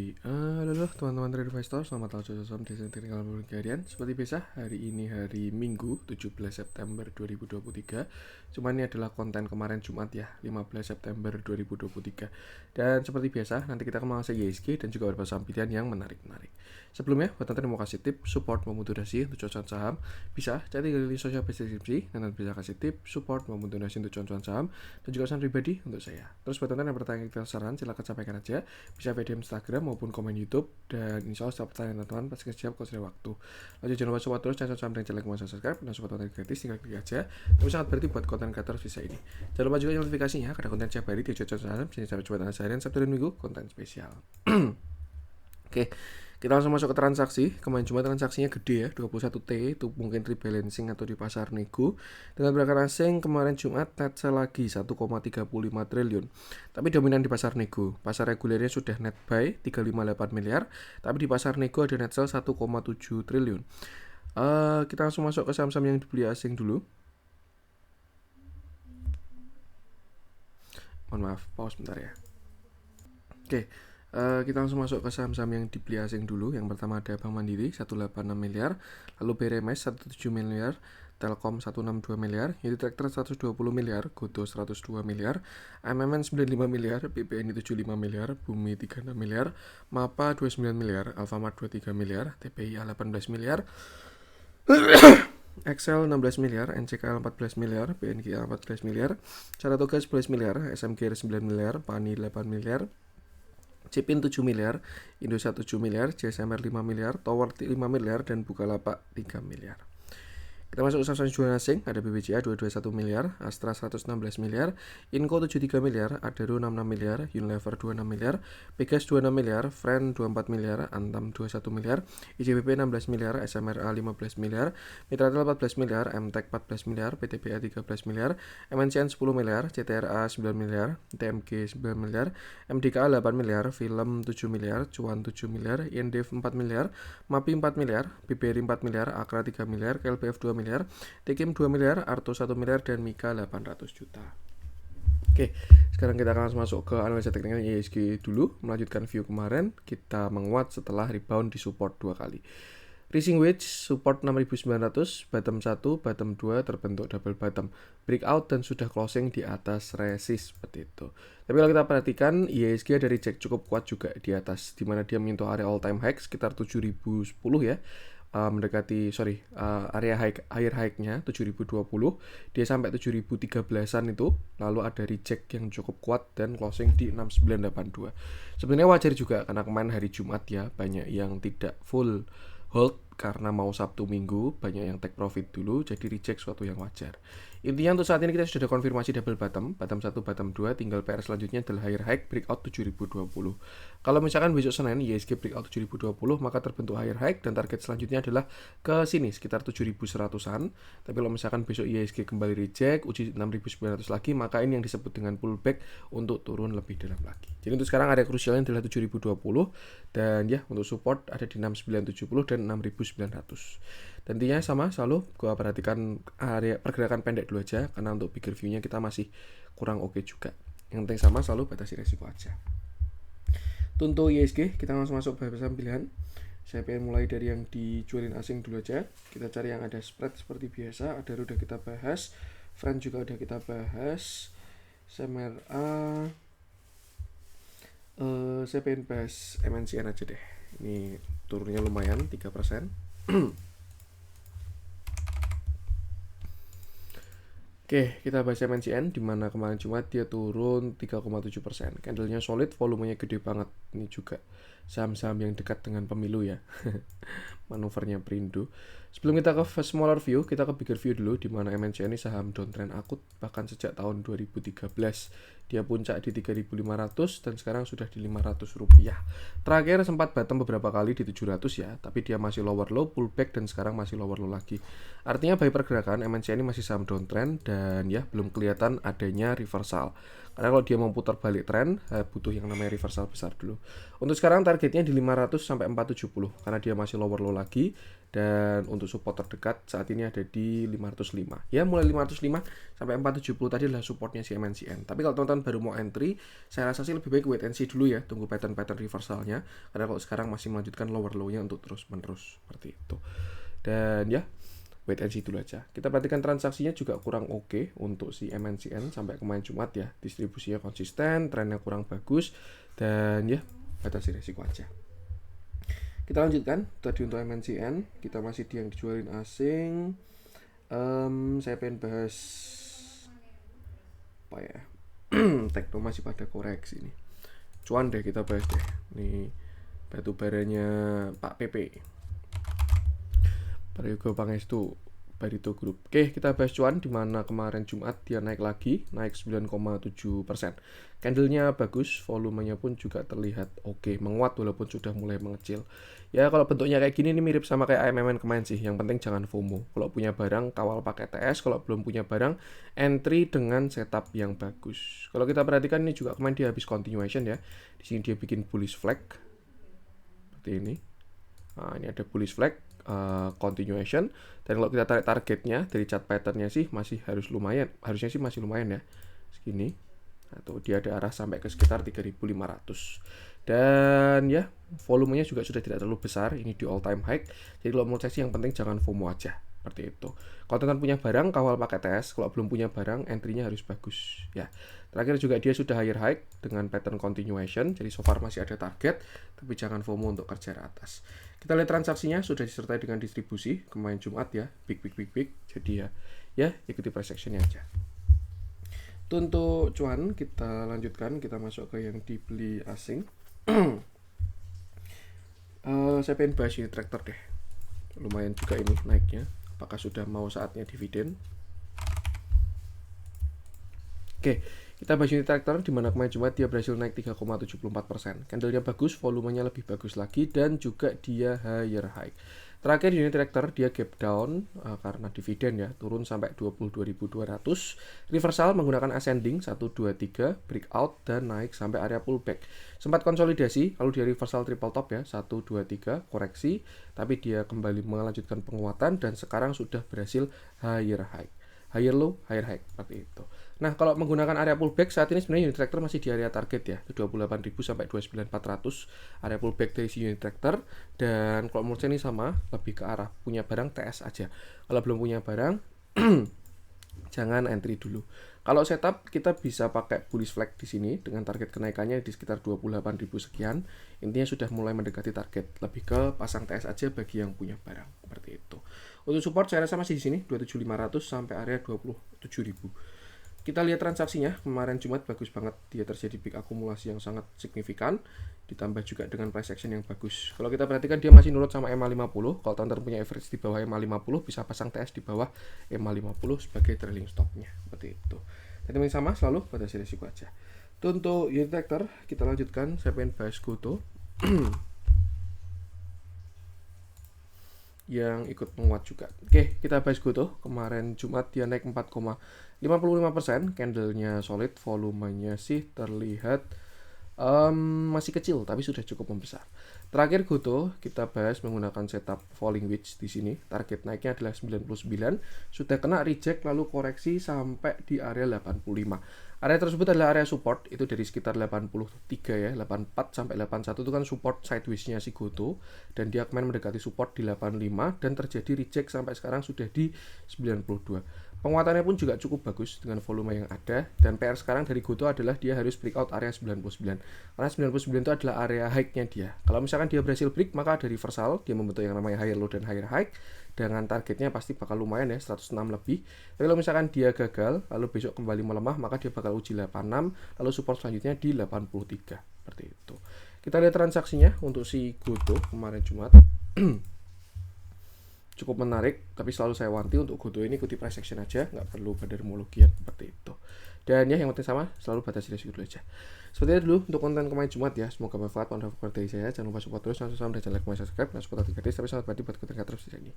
Halo teman-teman trader investor, selamat datang saham di Technical Harian. Seperti biasa, hari ini hari Minggu 17 September 2023. Cuma ini adalah konten kemarin Jumat ya, 15 September 2023. Dan seperti biasa, nanti kita akan mengulas ISG dan juga beberapa saham pilihan yang menarik-menarik. Sebelumnya, buat teman-teman mau kasih tip, support maupun donasi untuk cuan saham, bisa cari di sosial media deskripsi dan nanti bisa kasih tip, support maupun donasi untuk cuan saham dan juga pesan pribadi untuk saya. Terus buat teman-teman yang bertanya kita saran, silakan sampaikan aja, bisa via DM Instagram maupun komen YouTube, dan insya Allah setiap pertanyaan teman-teman pasti siap kalau sudah waktu. Lanjut, jangan lupa support terus channel saham dan channel kemasan subscribe dan support konten gratis, tinggal klik aja. Tapi sangat berarti buat konten kreator bisa ini. Jangan lupa juga notifikasinya karena konten setiap hari di cuan saham, sini sampai coba tanggal seharian Sabtu dan Minggu konten spesial. Oke, kita langsung masuk ke transaksi. Kemarin cuma transaksinya gede ya, 21T, itu mungkin rebalancing atau di pasar nego. Dengan pergerakan asing kemarin Jumat net sell lagi 1,35 triliun. Tapi dominan di pasar nego. Pasar regulernya sudah net buy 358 miliar, tapi di pasar nego ada net sell 1,7 triliun. Kita langsung masuk ke saham-saham yang dibeli asing dulu. Mohon maaf, pause bentar ya. Oke. Kita langsung masuk ke saham-saham yang dibeli asing dulu. Yang pertama ada Bank Mandiri 186 miliar, lalu BRMS 17 miliar, Telkom 162 miliar, Unitractor 120 miliar, Goto 102 miliar, MMN 95 miliar, BPNI 75 miliar, Bumi 36 miliar, MAPA 29 miliar, Alfamart 23 miliar, TPI 18 miliar, Excel 16 miliar, NCKL 14 miliar, BNG 14 miliar, Saratoga 11 miliar, SMG 9 miliar, PANI 8 miliar, Cipin 7 miliar, Indosat 7 miliar, JSMR 5 miliar, Tower 5 miliar, dan Bukalapak 3 miliar. Kita masuk ke saham jualan asing, ada BBCA 221 miliar, Astra 116 miliar, Inco 73 miliar, Adaro 66 miliar, Unilever 26 miliar, Pegas 26 miliar, Friend 24 miliar, Antam 21 miliar, IJBP 16 miliar, SMRA 15 miliar, Mitratel 14 miliar, MTEK 14 miliar, PTBA 13 miliar, MNCN 10 miliar, CTRA 9 miliar, TMG 9 miliar, MDKA 8 miliar, Film 7 miliar, Cuan 7 miliar, INDEF 4 miliar, MAPI 4 miliar, BBRI 4 miliar, Akra 3 miliar, KLPF 2 miliar, Tekim 2 miliar, Arto 1 miliar, dan Mika 800 juta. Oke, sekarang kita akan masuk ke analisa teknikal ISG dulu. Melanjutkan view kemarin, kita menguat setelah rebound di support 2 kali. Rising wedge support 6.900, bottom 1, bottom 2 terbentuk double bottom, breakout dan sudah closing di atas resist seperti itu. Tapi kalau kita perhatikan ISG ada reject cukup kuat juga di atas, di mana dia menyentuh area all time high sekitar 7.010 ya. Mendekati area higher high-nya 7020, dia sampai 7013-an itu, lalu ada reject yang cukup kuat dan closing di 6982. Sebenarnya wajar juga karena kemarin hari Jumat ya, banyak yang tidak full hold karena mau Sabtu Minggu, banyak yang take profit dulu, jadi reject suatu yang wajar. Intinya untuk saat ini kita sudah ada konfirmasi double bottom 1, bottom 2, tinggal PR selanjutnya adalah higher high breakout 7020. Kalau misalkan besok Senin ISG breakout 7020, maka terbentuk higher high dan target selanjutnya adalah ke sini sekitar 7100-an. Tapi kalau misalkan besok ISG kembali reject, uji 6900 lagi, maka ini yang disebut dengan pullback untuk turun lebih dalam lagi. Jadi untuk sekarang area krusialnya adalah 7020 dan ya untuk support ada di 6970 dan 6900. Dan intinya sama, selalu gua perhatikan area pergerakan pendek dulu aja karena untuk bigger view-nya kita masih kurang oke juga. Yang penting sama, selalu batasi resiko aja. Untuk ISG kita langsung masuk ke saham pilihan. Saya pengen mulai dari yang dijualin asing dulu aja. Kita cari yang ada spread seperti biasa. Adaro udah kita bahas, Friend juga udah kita bahas, SMRA. Saya pengen bahas MNCN aja deh. Ini turunnya lumayan 3%. Oke, kita bahas MNCN, dimana kemarin Jumat dia turun 3,7%. Candlenya solid, volumenya gede banget. Ini juga saham-saham yang dekat dengan pemilu ya. Manuvernya Perindo. Sebelum kita ke smaller view, kita ke bigger view dulu, dimana MNCN ini saham downtrend akut bahkan sejak tahun 2013. Dia puncak di 3.500 dan sekarang sudah di 500 rupiah. Terakhir sempat bottom beberapa kali di 700 ya, tapi dia masih lower low, pullback, dan sekarang masih lower low lagi. Artinya by pergerakan MNCN ini masih saham downtrend dan ya belum kelihatan adanya reversal. Karena kalau dia mau putar balik tren, butuh yang namanya reversal besar dulu. Untuk sekarang targetnya di 500 sampai 470 karena dia masih lower low lagi, dan untuk support terdekat saat ini ada di 505. Ya, mulai 505 sampai 470 tadi adalah supportnya si MNCN. Tapi kalau teman-teman baru mau entry, saya rasa sih lebih baik wait and see dulu ya, tunggu pattern-pattern reversalnya. Karena kalau sekarang masih melanjutkan lower low-nya untuk terus-menerus seperti itu. Dan ya, wait and see dulu aja. Kita perhatikan transaksinya juga kurang oke untuk si MNCN sampai kemarin Jumat ya. Distribusinya konsisten, trennya kurang bagus, dan ya, batasi resiko aja. Kita lanjutkan tadi untuk MNCN, kita masih di yang dijualin asing. Saya pengen bahas apa ya? Tekno masih pada koreksi nih. Cuan deh, kita bahas deh. Nih batu baranya Pak PP. Prayogo Pangestu, Barito Group. Oke, kita bahas cuan, dimana kemarin Jumat dia naik lagi, naik 9,7%. Candlenya bagus, volumenya pun juga terlihat oke, menguat walaupun sudah mulai mengecil. Ya kalau bentuknya kayak gini ini mirip sama kayak AMMN kemarin sih. Yang penting jangan FOMO. Kalau punya barang kawal pakai TS, kalau belum punya barang entry dengan setup yang bagus. Kalau kita perhatikan ini juga kemarin dia habis continuation ya. Di sini dia bikin bullish flag seperti ini. Nah, ini ada bullish flag, continuation. Dan kalau kita tarik targetnya dari chart patternnya sih masih lumayan, harusnya sih masih lumayan ya, segini. Atau dia ada arah sampai ke sekitar 3.500. Dan ya, volumenya juga sudah tidak terlalu besar, ini di all time high. Jadi kalau menurut saya sih yang penting jangan FOMO aja, seperti itu. Kalau teman punya barang, kawal pakai TS. Kalau belum punya barang, entry-nya harus bagus ya. Terakhir juga dia sudah higher high dengan pattern continuation, jadi so far masih ada target, tapi jangan FOMO untuk kerja di atas. Kita lihat transaksinya sudah disertai dengan distribusi kemarin Jumat ya, big. Jadi ya ikuti price action-nya aja. Itu untuk cuan, kita lanjutkan, kita masuk ke yang dibeli asing. Saya pengen bahas ini traktor deh. Lumayan juga ini naiknya. Apakah sudah mau saatnya dividen? Oke, kita bahas unit traktor di mana kemarin Jumat dia berhasil naik 3,74%. Candlenya bagus, volumenya lebih bagus lagi, dan juga dia higher high. Terakhir unit traktor dia gap down karena dividen ya, turun sampai 22.200. Reversal menggunakan ascending 1 2 3, breakout dan naik sampai area pullback. Sempat konsolidasi, lalu dia reversal triple top ya, 1 2 3 koreksi, tapi dia kembali melanjutkan penguatan dan sekarang sudah berhasil higher high. Higher low, higher high, seperti itu. Nah, kalau menggunakan area pullback saat ini sebenarnya unit tractor masih di area target ya, 28.000 sampai 29.400 area pullback dari si unit tractor. Dan kalau menurut saya ini sama, lebih ke arah punya barang TS aja. Kalau belum punya barang, jangan entry dulu. Kalau setup kita bisa pakai bullish flag di sini dengan target kenaikannya di sekitar 28.000 sekian. Intinya sudah mulai mendekati target. Lebih ke pasang TS aja bagi yang punya barang, seperti itu. Untuk support saya rasa masih di sini 27.500 sampai area 27.000. Kita lihat transaksinya kemarin Jumat bagus banget, dia terjadi big akumulasi yang sangat signifikan, ditambah juga dengan price action yang bagus. Kalau kita perhatikan dia masih nurut sama EMA50. Kalau teman-teman punya average di bawah EMA50 bisa pasang TS di bawah EMA50 sebagai trailing stopnya, seperti itu. Jadi yang sama selalu batasi risiko aja. Itu untuk unit tractor. Kita lanjutkan, saya pengen bahas Goto yang ikut menguat juga. Oke, kita bahas Goto. Kemarin Jumat dia naik 4,55%, candlenya solid, volumenya sih terlihat masih kecil tapi sudah cukup membesar. Terakhir Goto kita bahas menggunakan setup falling wedge di sini. Target naiknya adalah 99, sudah kena reject lalu koreksi sampai di area 85. Area tersebut adalah area support, itu dari sekitar 83 ya, 84 sampai 81 itu kan support sideways-nya si Goto, dan dia kemarin mendekati support di 85 dan terjadi reject sampai sekarang sudah di 92. Penguatannya pun juga cukup bagus dengan volume yang ada, dan PR sekarang dari Goto adalah dia harus breakout area 99. Karena 99 itu adalah area high-nya dia. Kalau misalkan dia berhasil break, maka ada reversal, dia membentuk yang namanya higher low dan higher high, dengan targetnya pasti bakal lumayan ya, 106 lebih. Tapi kalau misalkan dia gagal, lalu besok kembali melemah, maka dia bakal uji 86, lalu support selanjutnya di 83. Seperti itu. Kita lihat transaksinya untuk si Goto kemarin Jumat. Cukup menarik, tapi selalu saya wanti untuk Goto ini ikuti price action aja, nggak perlu badarmologian seperti itu. Dan ya yang penting sama, selalu batasi risiko dulu aja. Seperti itu dulu untuk konten kemarin Jumat ya, semoga bermanfaat. Mohon dari saya, jangan lupa support terus, langsung salam dan jangan like, subscribe, dan support 3D, tapi sangat berarti buat konten terus di sini.